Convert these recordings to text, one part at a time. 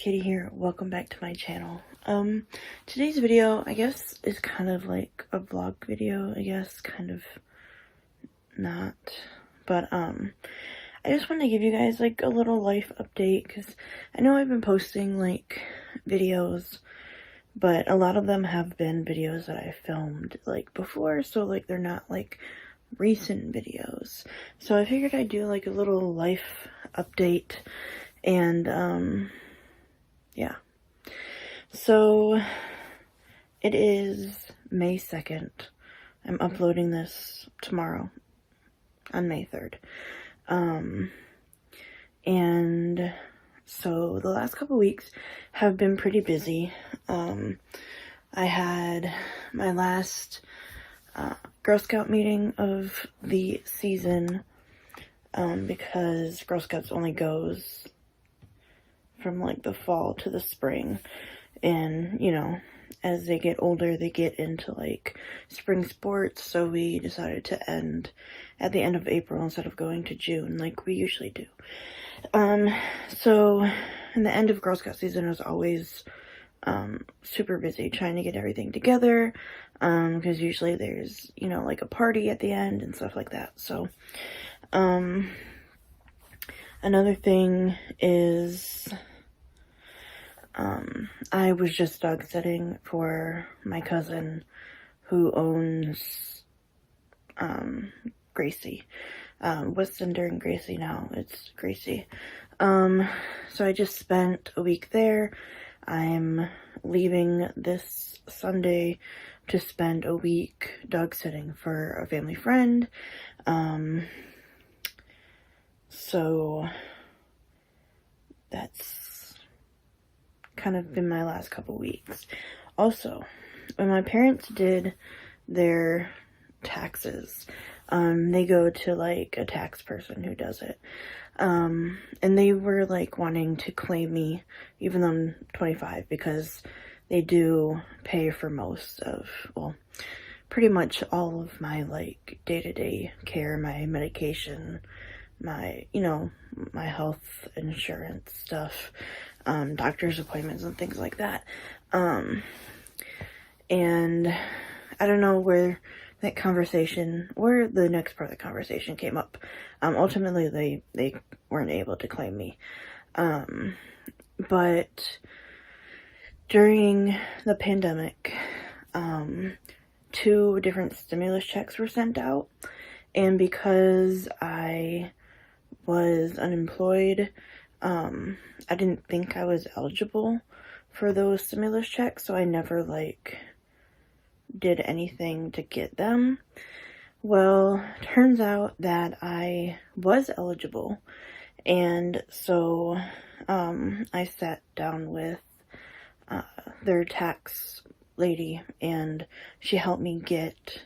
Katie here. Welcome back to my channel. Today's video, I guess, is kind of like a vlog video, I guess, kind of not, but, I just want to give you guys, like, a little life update, because I know I've been posting, like, videos, but a lot of them have been videos that I filmed, like, before, so, like, they're not, like, recent videos. So I figured I'd do, like, a little life update, and, yeah. So, it is May 2nd. I'm uploading this tomorrow, on May 3rd. And so the last couple weeks have been pretty busy. I had my last Girl Scout meeting of the season, because Girl Scouts only goes from like the fall to the spring, and you know, as they get older they get into like spring sports, so we decided to end at the end of April instead of going to June like we usually do. So in the end of Girl Scout season is always super busy trying to get everything together, because usually there's, you know, like a party at the end and stuff like that. So another thing is I was just dog sitting for my cousin who owns Gracie. Westender and Gracie now. It's Gracie. So I just spent a week there. I'm leaving this Sunday to spend a week dog sitting for a family friend. So that's kind of been my last couple weeks. Also, when my parents did their taxes, they go to like a tax person who does it. And they were like wanting to claim me even though I'm 25, because they do pay for most of, well, pretty much all of my like day-to-day care, my medication, my, you know, my health insurance stuff, doctor's appointments and things like that. And I don't know where that conversation, where the next part of the conversation came up. Ultimately they weren't able to claim me. But during the pandemic, 2 different stimulus checks were sent out, and because I was unemployed, I didn't think I was eligible for those stimulus checks, so I never like did anything to get them. Well, turns out that I was eligible, and so I sat down with their tax lady, and she helped me get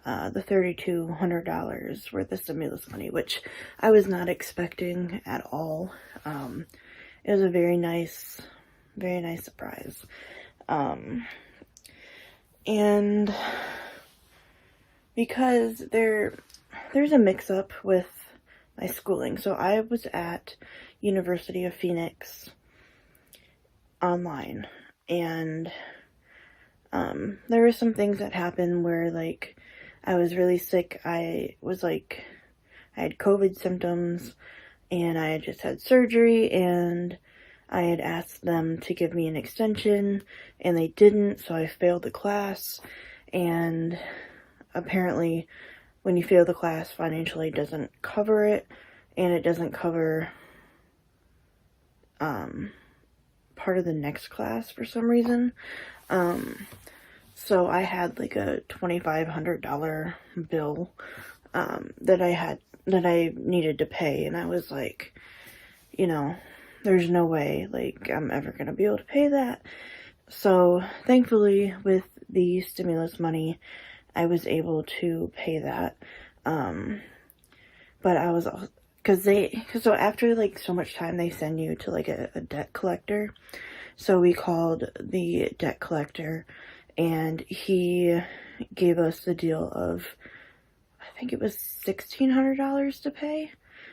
the $3,200 worth of stimulus money, which I was not expecting at all. It was a very nice surprise. And because there's a mix-up with my schooling. So I was at University of Phoenix online, and there were some things that happened where like I was really sick. I had COVID symptoms, and I had just had surgery, and I had asked them to give me an extension, and they didn't, so I failed the class. And apparently when you fail the class, financial aid doesn't cover it, and it doesn't cover part of the next class for some reason. So I had like a $2,500 bill that I needed to pay, and I was like, you know, there's no way like I'm ever gonna be able to pay that. So thankfully with the stimulus money I was able to pay that. But I was, so after like so much time they send you to like a debt collector. So we called the debt collector, and he gave us the deal of, I think it was $1,600 to pay.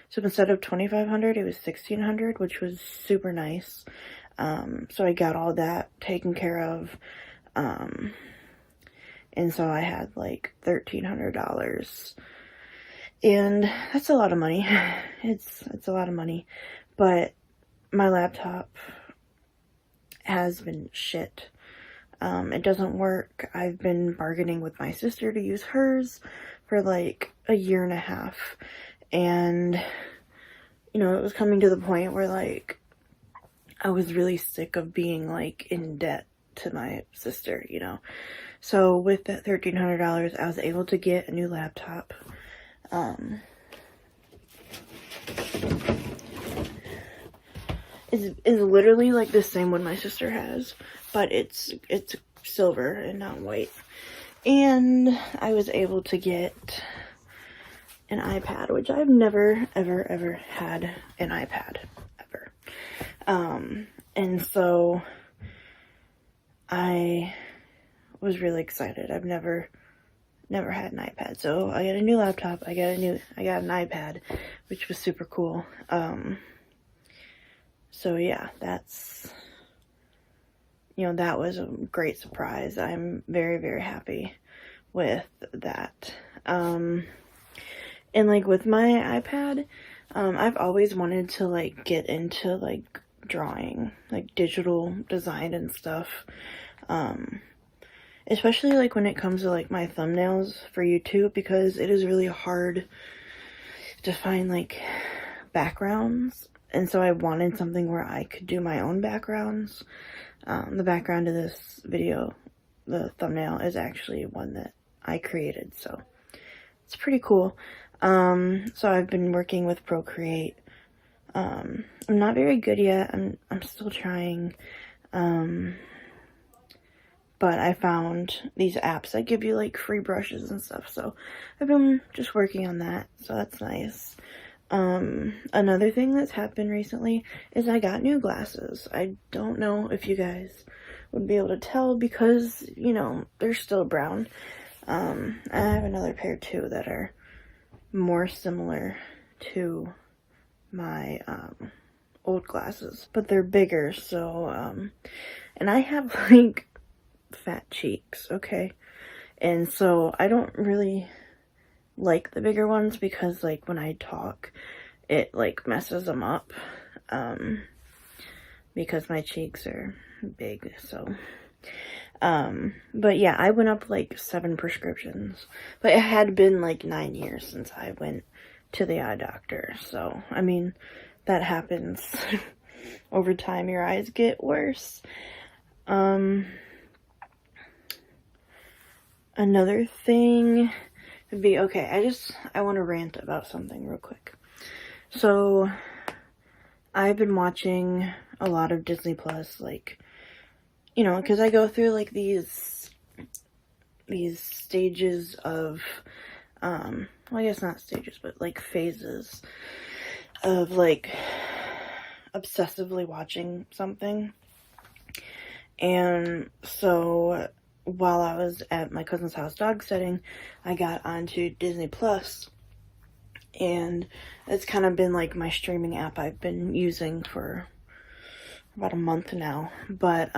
So instead of $2,500, it was $1,600, which was super nice. So I got all that taken care of. And so I had like $1,300. And that's a lot of money. It's a lot of money. But my laptop has been shit. It doesn't work. I've been bargaining with my sister to use hers for like a year and a half. And, you know, it was coming to the point where like I was really sick of being like in debt to my sister, you know. So with that $1,300, I was able to get a new laptop. Is literally like the same one my sister has, but it's silver and not white. And I was able to get an iPad, which I've never ever had an iPad ever. And so I was really excited. I've never had an iPad. So I got a new laptop, I got an iPad, which was super cool. So yeah, that's, you know, that was a great surprise. I'm very, very happy with that. And like with my iPad, I've always wanted to like get into like drawing, like digital design and stuff. Especially like when it comes to like my thumbnails for YouTube, because it is really hard to find like backgrounds. And so I wanted something where I could do my own backgrounds. The background of this video, the thumbnail, is actually one that I created, so it's pretty cool. So I've been working with Procreate. I'm not very good yet. I'm still trying. But I found these apps that give you like free brushes and stuff, so I've been just working on that, so that's nice. Another thing that's happened recently is I got new glasses. I don't know if you guys would be able to tell because, you know, they're still brown. I have another pair too that are more similar to my, old glasses, but they're bigger, so, and I have like fat cheeks, okay? And so I don't really like the bigger ones because like when I talk it like messes them up, because my cheeks are big. So but yeah, I went up like 7 prescriptions, but it had been like 9 years since I went to the eye doctor, so I mean that happens. Over time your eyes get worse. Another thing would be, okay, I want to rant about something real quick. So, I've been watching a lot of Disney Plus, like, you know, because I go through, like, these stages of, well, I guess not stages, but, like, phases of, like, obsessively watching something. And so while I was at my cousin's house dog sitting, I got onto Disney Plus, and it's kind of been like my streaming app I've been using for about a month now. But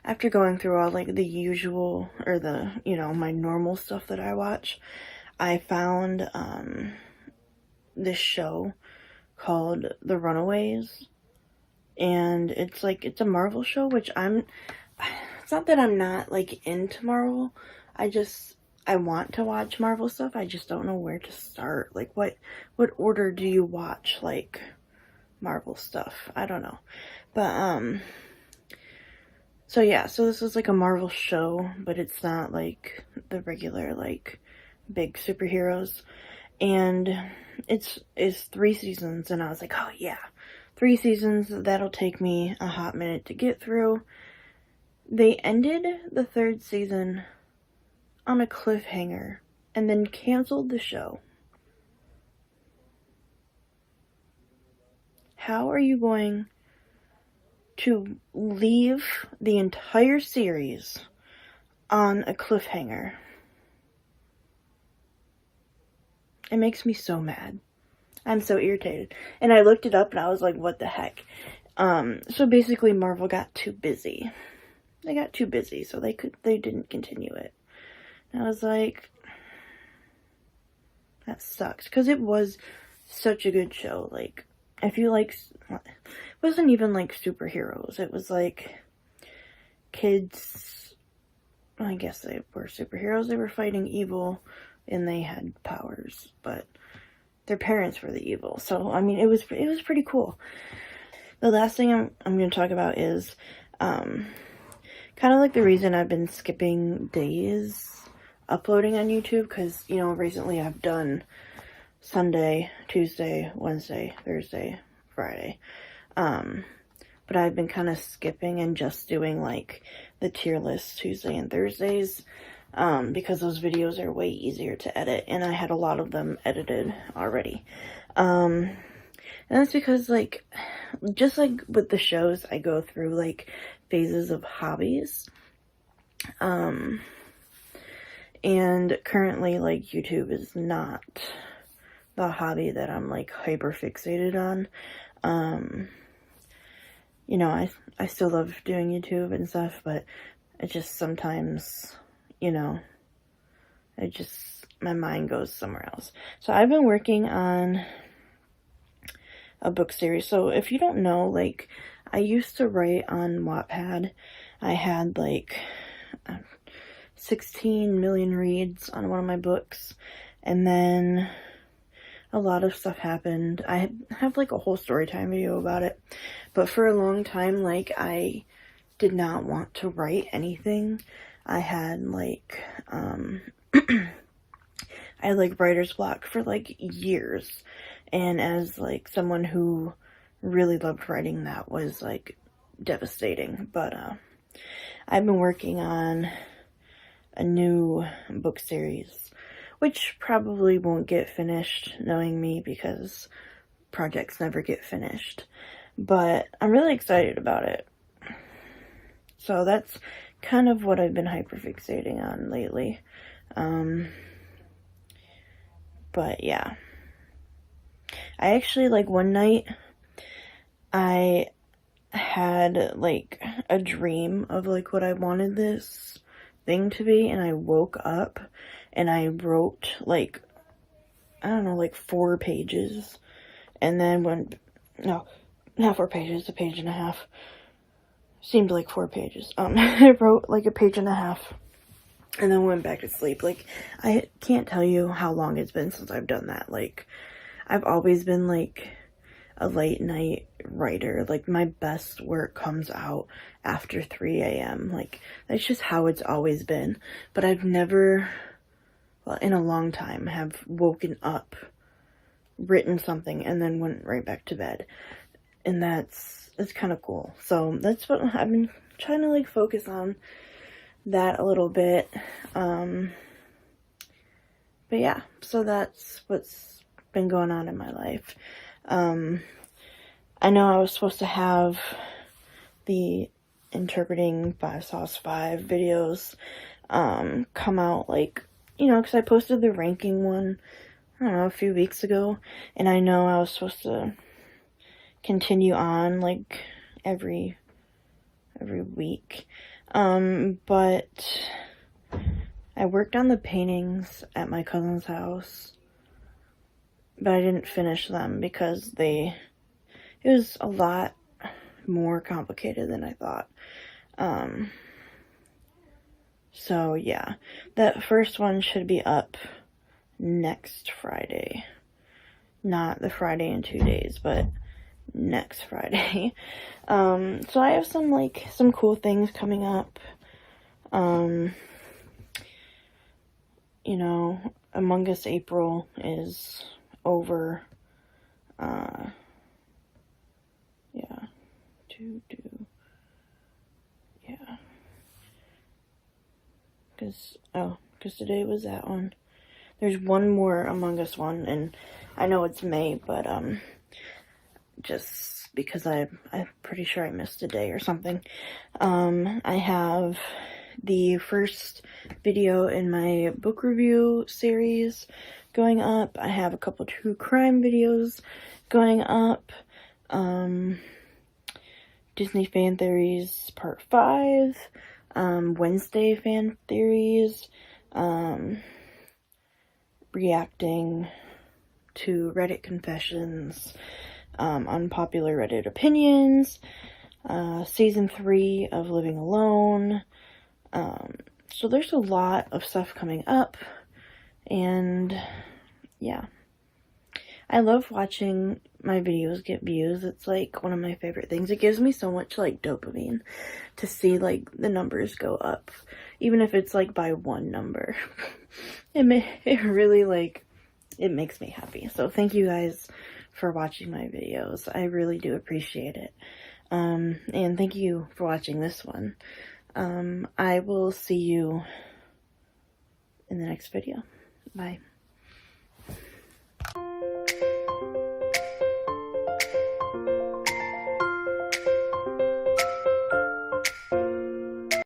after going through all like the usual, or the, you know, my normal stuff that I watch, I found this show called The Runaways, and it's like, it's a Marvel show, which it's not that I'm not like into Marvel, I want to watch Marvel stuff, I just don't know where to start. Like what order do you watch like Marvel stuff? I don't know. But so yeah, so this is like a Marvel show, but it's not like the regular like big superheroes. And it's 3 seasons, and I was like, oh yeah, 3 seasons, that'll take me a hot minute to get through. They ended the 3rd season on a cliffhanger and then canceled the show. How are you going to leave the entire series on a cliffhanger? It makes me so mad. I'm so irritated. And I looked it up and I was like, what the heck? So basically Marvel got too busy. They got too busy, so they didn't continue it. And I was like, that sucks, because it was such a good show. Like, if you like, it wasn't even like superheroes. It was like kids, I guess they were superheroes. They were fighting evil and they had powers, but their parents were the evil. So, I mean, it was pretty cool. The last thing I'm going to talk about is, kind of like the reason I've been skipping days uploading on YouTube, because, you know, recently I've done Sunday, Tuesday, Wednesday, Thursday, Friday. But I've been kind of skipping and just doing like the tier list Tuesday and Thursdays, because those videos are way easier to edit, and I had a lot of them edited already. And that's because, like, just like with the shows, I go through like phases of hobbies. And currently, like, YouTube is not the hobby that I'm like hyper fixated on. You know, I still love doing YouTube and stuff, but it just sometimes, you know, my mind goes somewhere else. So I've been working on a book series. So if you don't know, like, I used to write on Wattpad. I had like 16 million reads on one of my books, and then a lot of stuff happened. I have like a whole story time video about it, but for a long time, like, I did not want to write anything. I had like I had like writer's block for like years, and as like someone who really loved writing, that was like devastating. But I've been working on a new book series, which probably won't get finished, knowing me, because projects never get finished. But I'm really excited about it. So that's kind of what I've been hyperfixating on lately. But yeah. I actually, like, one night, I had like a dream of like what I wanted this thing to be, and I woke up and I wrote like, I don't know, like 4 pages, and then no, not 4 pages, a page and a half. Seemed like 4 pages. I wrote like a page and a half and then went back to sleep. Like, I can't tell you how long it's been since I've done that. Like, I've always been like a late night writer. Like, my best work comes out after 3 a.m. Like, that's just how it's always been. But I've never, well, in a long time, have woken up, written something, and then went right back to bed. And it's kind of cool. So that's what I've been trying to like focus on, that a little bit. But yeah, so that's what's been going on in my life. I know I was supposed to have the interpreting 5 Sauce 5 videos come out, like, you know, because I posted the ranking one, I don't know, a few weeks ago, and I know I was supposed to continue on like every week, but I worked on the paintings at my cousin's house, but I didn't finish them because it was a lot more complicated than I thought. So yeah, that first one should be up next Friday. Not the Friday in 2 days, but next Friday. So I have some cool things coming up. You know, Among Us April is over. Yeah. Because today was that one. There's one more Among Us one, and I know it's May, but, just because I'm pretty sure I missed a day or something. I have the first video in my book review series going up. I have a couple true crime videos going up. Disney Fan Theories Part 5, Wednesday Fan Theories, reacting to Reddit confessions, unpopular Reddit opinions, season 3 of Living Alone. So there's a lot of stuff coming up, and yeah. I love watching my videos get views. It's like one of my favorite things. It gives me so much like dopamine to see like the numbers go up, even if it's like by one number. It really like, it makes me happy. So thank you guys for watching my videos. I really do appreciate it. And thank you for watching this one. I will see you in the next video. Bye.